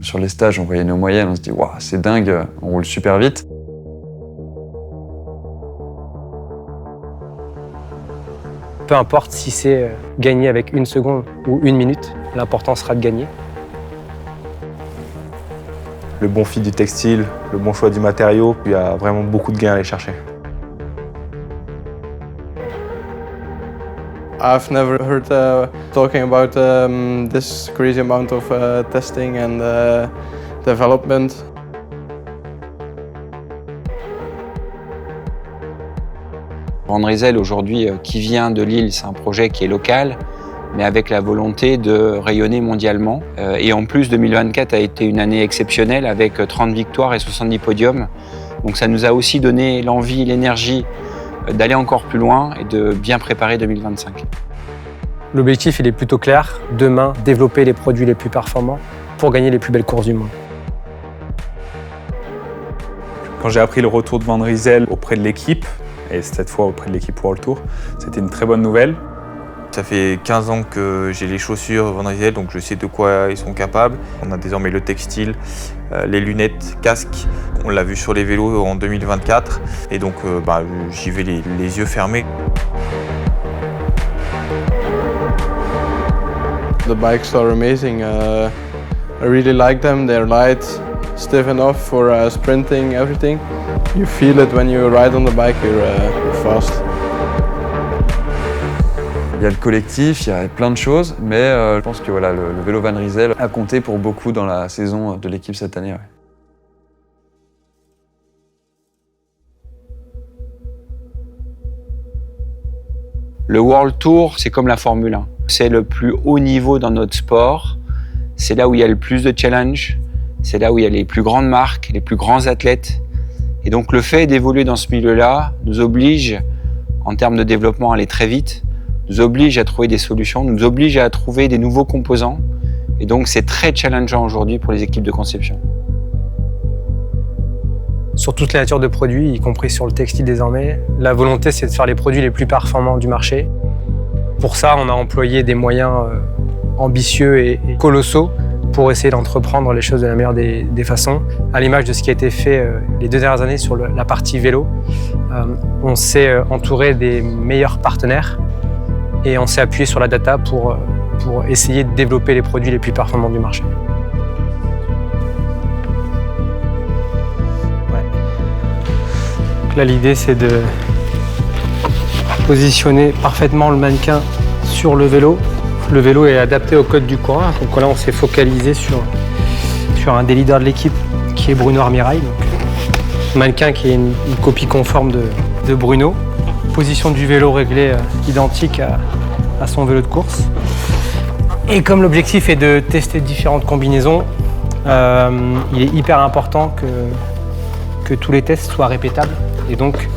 Sur les stages, on voyait nos moyennes, on se dit waouh, c'est dingue, on roule super vite. Peu importe si c'est gagner avec 1 seconde ou 1 minute, l'important sera de gagner. Le bon fit du textile, le bon choix du matériau, il y a vraiment beaucoup de gains à aller chercher. I've never heard talking about this crazy amount of testing and development. Van Rysel aujourd'hui qui vient de Lille, c'est un projet qui est local, mais avec la volonté de rayonner mondialement. Et en plus, 2024 a été une année exceptionnelle avec 30 victoires et 70 podiums. Donc ça nous a aussi donné l'envie, l'énergie d'aller encore plus loin et de bien préparer 2025. L'objectif, il est plutôt clair. Demain, développer les produits les plus performants pour gagner les plus belles courses du monde. Quand j'ai appris le retour de Van Rysel auprès de l'équipe, et cette fois auprès de l'équipe World Tour, c'était une très bonne nouvelle. Ça fait 15 ans que j'ai les chaussures Van Rysel, donc je sais de quoi ils sont capables. On a désormais le textile, les lunettes, casques. On l'a vu sur les vélos en 2024. Et donc j'y vais les yeux fermés. The bikes are amazing. I really like them. They're light, stiff enough for sprinting, everything. You feel it when you ride on the bike, you're fast. Il y a le collectif, il y a plein de choses, mais je pense que voilà, le vélo Van Rysel a compté pour beaucoup dans la saison de l'équipe cette année. Ouais. Le World Tour, c'est comme la Formule 1. C'est le plus haut niveau dans notre sport. C'est là où il y a le plus de challenges. C'est là où il y a les plus grandes marques, les plus grands athlètes. Et donc le fait d'évoluer dans ce milieu-là nous oblige, en termes de développement, à aller très vite, nous oblige à trouver des solutions, nous oblige à trouver des nouveaux composants. Et donc c'est très challengeant aujourd'hui pour les équipes de conception. Sur toute la nature de produits, y compris sur le textile désormais, la volonté, c'est de faire les produits les plus performants du marché. Pour ça, on a employé des moyens ambitieux et colossaux pour essayer d'entreprendre les choses de la meilleure des façons. À l'image de ce qui a été fait les 2 dernières années sur la partie vélo, on s'est entouré des meilleurs partenaires et on s'est appuyé sur la data pour essayer de développer les produits les plus performants du marché. Là, l'idée, c'est de positionner parfaitement le mannequin sur le vélo. Le vélo est adapté au code du coureur. Donc là, on s'est focalisé sur un des leaders de l'équipe, qui est Bruno Armirail. Donc, mannequin qui est une copie conforme de Bruno. Position du vélo réglée identique à son vélo de course. Et comme l'objectif est de tester différentes combinaisons, il est hyper important que tous les tests soient répétables et donc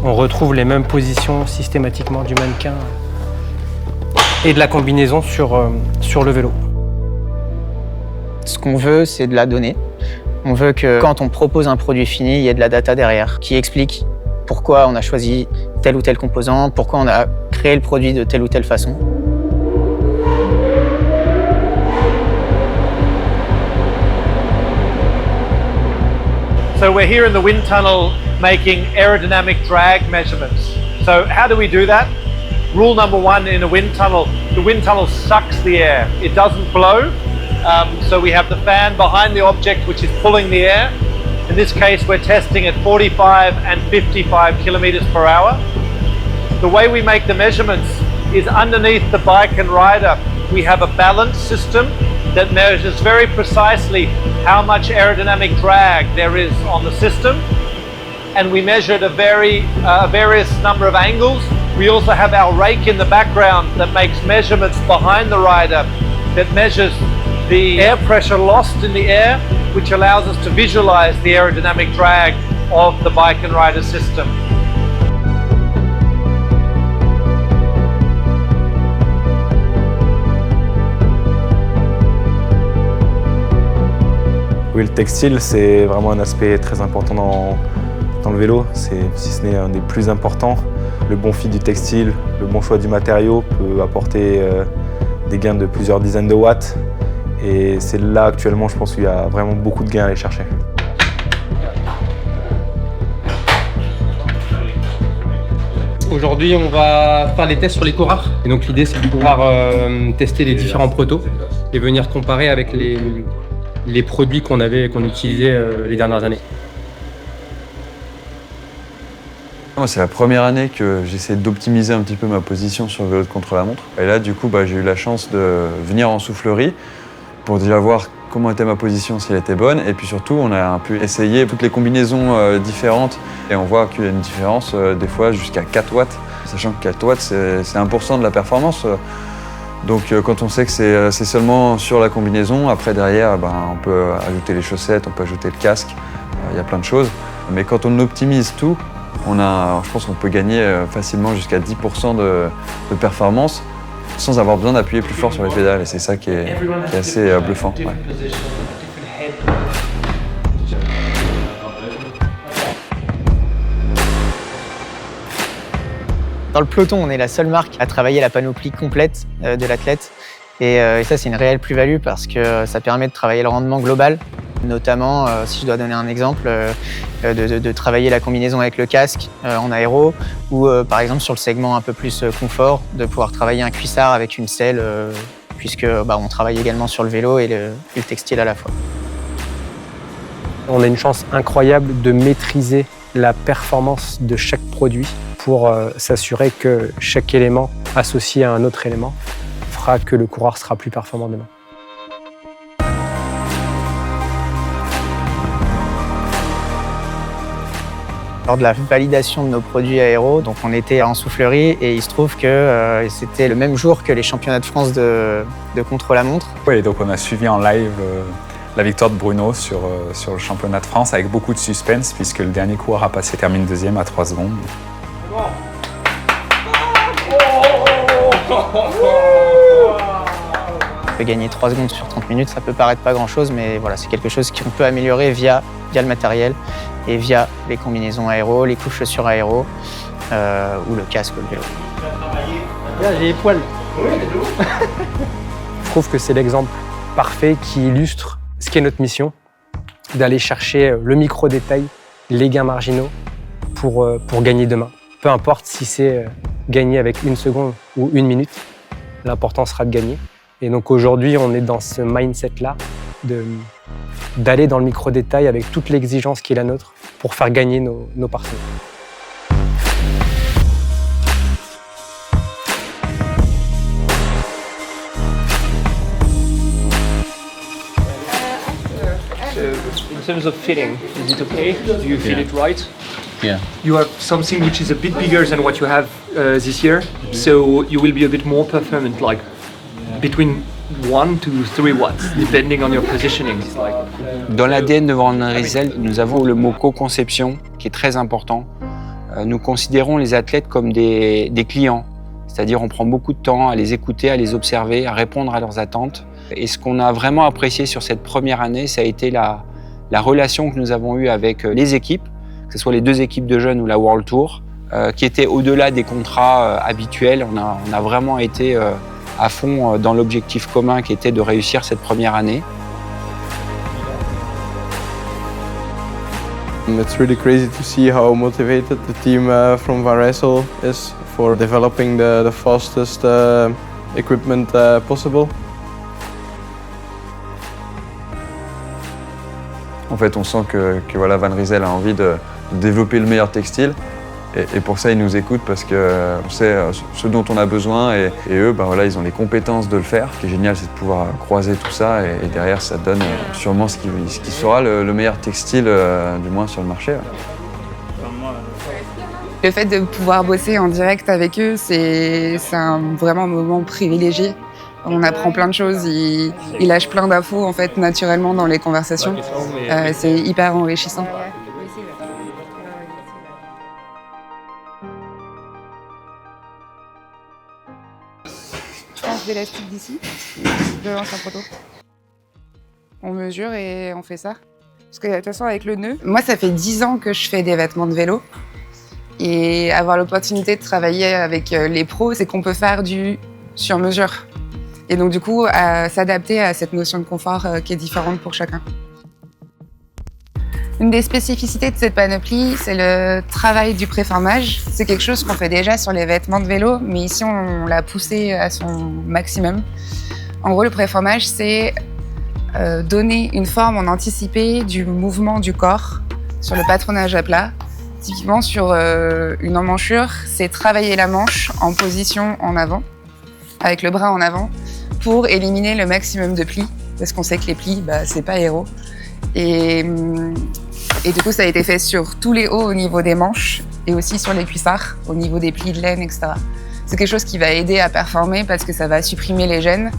on retrouve les mêmes positions systématiquement du mannequin et de la combinaison sur le vélo. Ce qu'on veut, c'est de la donnée. On veut que quand on propose un produit fini, il y ait de la data derrière qui explique pourquoi on a choisi tel ou tel composant, pourquoi on a créé le produit de telle ou telle façon. So we're here in the wind tunnel making aerodynamic drag measurements. So how do we do that? Rule number 1 in a wind tunnel, the wind tunnel sucks the air. It doesn't blow. So we have the fan behind the object which is pulling the air. In this case, we're testing at 45 and 55 kilometers per hour. The way we make the measurements is underneath the bike and rider, we have a balance system that measures very precisely how much aerodynamic drag there is on the system. And we measure at a various number of angles. We also have our rake in the background that makes measurements behind the rider that measures the air pressure lost in the air, which allows us to visualize the aerodynamic drag of the bike and rider system. Oui, le textile, c'est vraiment un aspect très important dans le vélo. C'est, si ce n'est un des plus importants. Le bon fit du textile, le bon choix du matériau peut apporter des gains de plusieurs dizaines de watts. Et c'est là actuellement, je pense qu'il y a vraiment beaucoup de gains à aller chercher. Aujourd'hui, on va faire des tests sur les coureurs. Et donc l'idée, c'est de pouvoir tester les différents protos et venir comparer avec les produits qu'on utilisait les dernières années. Moi, c'est la première année que j'essaie d'optimiser un petit peu ma position sur le vélo de contre-la-montre. Et là, du coup, j'ai eu la chance de venir en soufflerie pour déjà voir comment était ma position, si elle était bonne. Et puis surtout, on a pu essayer toutes les combinaisons différentes. Et on voit qu'il y a une différence des fois jusqu'à 4 watts. Sachant que 4 watts, c'est 1% de la performance. Donc quand on sait que c'est seulement sur la combinaison, après derrière, on peut ajouter les chaussettes, on peut ajouter le casque. Il y a plein de choses. Mais quand on optimise tout, je pense qu'on peut gagner facilement jusqu'à 10% de performance sans avoir besoin d'appuyer plus fort sur les pédales. Et c'est ça qui est assez bluffant. Ouais. Dans le peloton, on est la seule marque à travailler la panoplie complète de l'athlète. Et ça, c'est une réelle plus-value parce que ça permet de travailler le rendement global. Notamment, si je dois donner un exemple, de travailler la combinaison avec le casque en aéro ou par exemple sur le segment un peu plus confort, de pouvoir travailler un cuissard avec une selle puisque on travaille également sur le vélo et le textile à la fois. On a une chance incroyable de maîtriser la performance de chaque produit pour s'assurer que chaque élément associé à un autre élément fera que le coureur sera plus performant demain. Lors de la validation de nos produits aéros, donc on était en soufflerie et il se trouve que c'était le même jour que les championnats de France de contre-la-montre. Oui, donc on a suivi en live la victoire de Bruno sur le championnat de France avec beaucoup de suspense puisque le dernier coureur à passer termine deuxième à 3 secondes. On peut gagner 3 secondes sur 30 minutes, ça peut paraître pas grand-chose, mais voilà, c'est quelque chose qu'on peut améliorer via le matériel et via les combinaisons aéro, les couches chaussures aéro ou le casque ou le vélo. Là, j'ai les poils. Je trouve que c'est l'exemple parfait qui illustre ce qu'est notre mission, d'aller chercher le micro-détail, les gains marginaux pour gagner demain. Peu importe si c'est gagner avec 1 seconde ou 1 minute, l'important sera de gagner. Et donc aujourd'hui, on est dans ce mindset-là d'aller dans le micro-détail avec toute l'exigence qui est la nôtre pour faire gagner nos partenaires. In terms of fitting, is it okay? Do you feel it right? Yeah. You have something which is a bit bigger than what you have this year, so you will be a bit more performant, like between 1 to 3 watts, depending on your positioning. Dans l'ADN de Van Rysel, nous avons le mot co-conception qui est très important. Nous considérons les athlètes comme des clients, c'est-à-dire on prend beaucoup de temps à les écouter, à les observer, à répondre à leurs attentes. Et ce qu'on a vraiment apprécié sur cette première année, ça a été la relation que nous avons eue avec les équipes, que ce soit les 2 équipes de jeunes ou la World Tour, qui étaient au-delà des contrats habituels. On a vraiment été à fond dans l'objectif commun qui était de réussir cette première année. It's really crazy to see how motivated the team from Van Rysel is for developing the fastest equipment possible. En fait, on sent que voilà, Van Rysel a envie de développer le meilleur textile. Et pour ça, ils nous écoutent parce qu'on sait ce dont on a besoin et eux, ils ont les compétences de le faire. Ce qui est génial, c'est de pouvoir croiser tout ça et derrière, ça donne sûrement ce qui sera le meilleur textile, du moins sur le marché. Le fait de pouvoir bosser en direct avec eux, c'est vraiment un moment privilégié. On apprend plein de choses, ils lâchent plein d'infos en fait naturellement dans les conversations. C'est hyper enrichissant. D'élastique d'ici, de l'ancien proto. On mesure et on fait ça. Parce que de toute façon, avec le nœud, moi, ça fait 10 ans que je fais des vêtements de vélo. Et avoir l'opportunité de travailler avec les pros, c'est qu'on peut faire du sur-mesure. Et donc du coup, à s'adapter à cette notion de confort qui est différente pour chacun. Une des spécificités de cette panoplie, c'est le travail du préformage. C'est quelque chose qu'on fait déjà sur les vêtements de vélo, mais ici on l'a poussé à son maximum. En gros, le préformage, c'est donner une forme en anticipé du mouvement du corps sur le patronage à plat. Typiquement sur une emmanchure, c'est travailler la manche en position en avant, avec le bras en avant, pour éliminer le maximum de plis, parce qu'on sait que les plis, c'est pas aéro. Et du coup, ça a été fait sur tous les hauts au niveau des manches et aussi sur les cuissards, au niveau des plis de laine, etc. C'est quelque chose qui va aider à performer parce que ça va supprimer les gênes.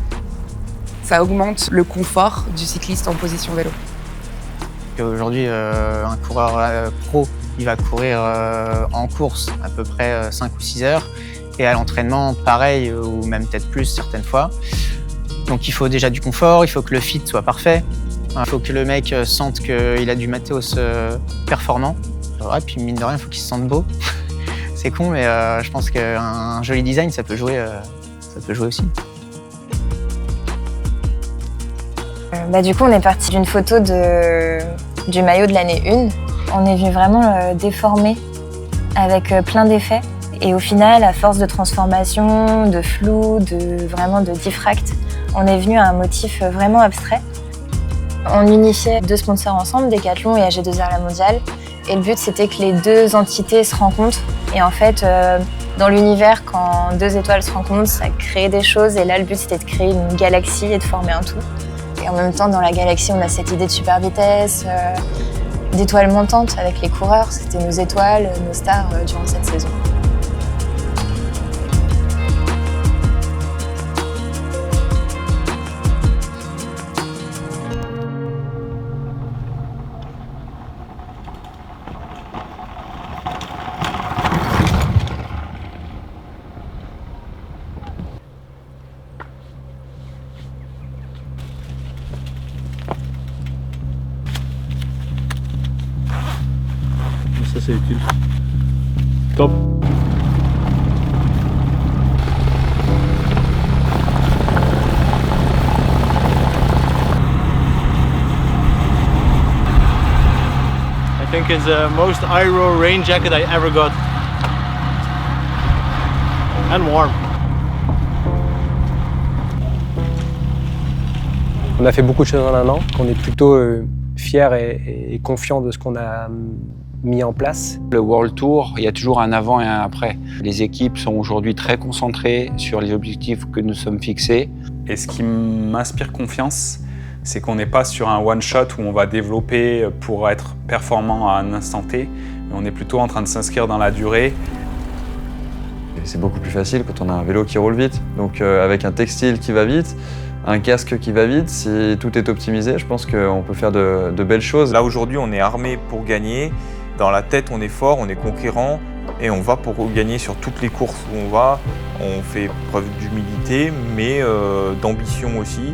Ça augmente le confort du cycliste en position vélo. Aujourd'hui, un coureur pro, il va courir en course à peu près 5 ou 6 heures. Et à l'entraînement, pareil, ou même peut-être plus certaines fois. Donc il faut déjà du confort, il faut que le fit soit parfait. Il faut que le mec sente qu'il a du matos performant. Ouais, puis mine de rien, il faut qu'il se sente beau. C'est con, mais je pense qu'un joli design, ça peut jouer aussi. Du coup, on est parti d'une photo du maillot de l'année 1. On est venu vraiment déformé avec plein d'effets. Et au final, à force de transformation, de flou, vraiment de diffract, on est venu à un motif vraiment abstrait. On unifiait 2 sponsors ensemble, Decathlon et AG2R La Mondiale. Et le but, c'était que les 2 entités se rencontrent. Et en fait, dans l'univers, quand 2 étoiles se rencontrent, ça crée des choses. Et là, le but, c'était de créer une galaxie et de former un tout. Et en même temps, dans la galaxie, on a cette idée de super vitesse, d'étoiles montantes avec les coureurs. C'était nos étoiles, nos stars durant cette saison. Ça c'est utile. Top. I think it's the most aero rain jacket I ever got. And warm. On a fait beaucoup de choses en un an, qu'on est plutôt fiers et confiants de ce qu'on a mis en place. Le World Tour, il y a toujours un avant et un après. Les équipes sont aujourd'hui très concentrées sur les objectifs que nous sommes fixés. Et ce qui m'inspire confiance, c'est qu'on n'est pas sur un one-shot où on va développer pour être performant à un instant T, mais on est plutôt en train de s'inscrire dans la durée. Et c'est beaucoup plus facile quand on a un vélo qui roule vite. Donc avec un textile qui va vite, un casque qui va vite, si tout est optimisé, je pense qu'on peut faire de belles choses. Là aujourd'hui, on est armé pour gagner. Dans la tête, on est fort, on est conquérant et on va pour gagner sur toutes les courses où on va. On fait preuve d'humilité, mais d'ambition aussi.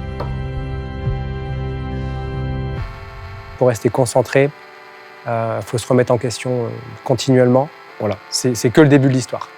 Pour rester concentré, faut se remettre en question continuellement. Voilà, c'est que le début de l'histoire.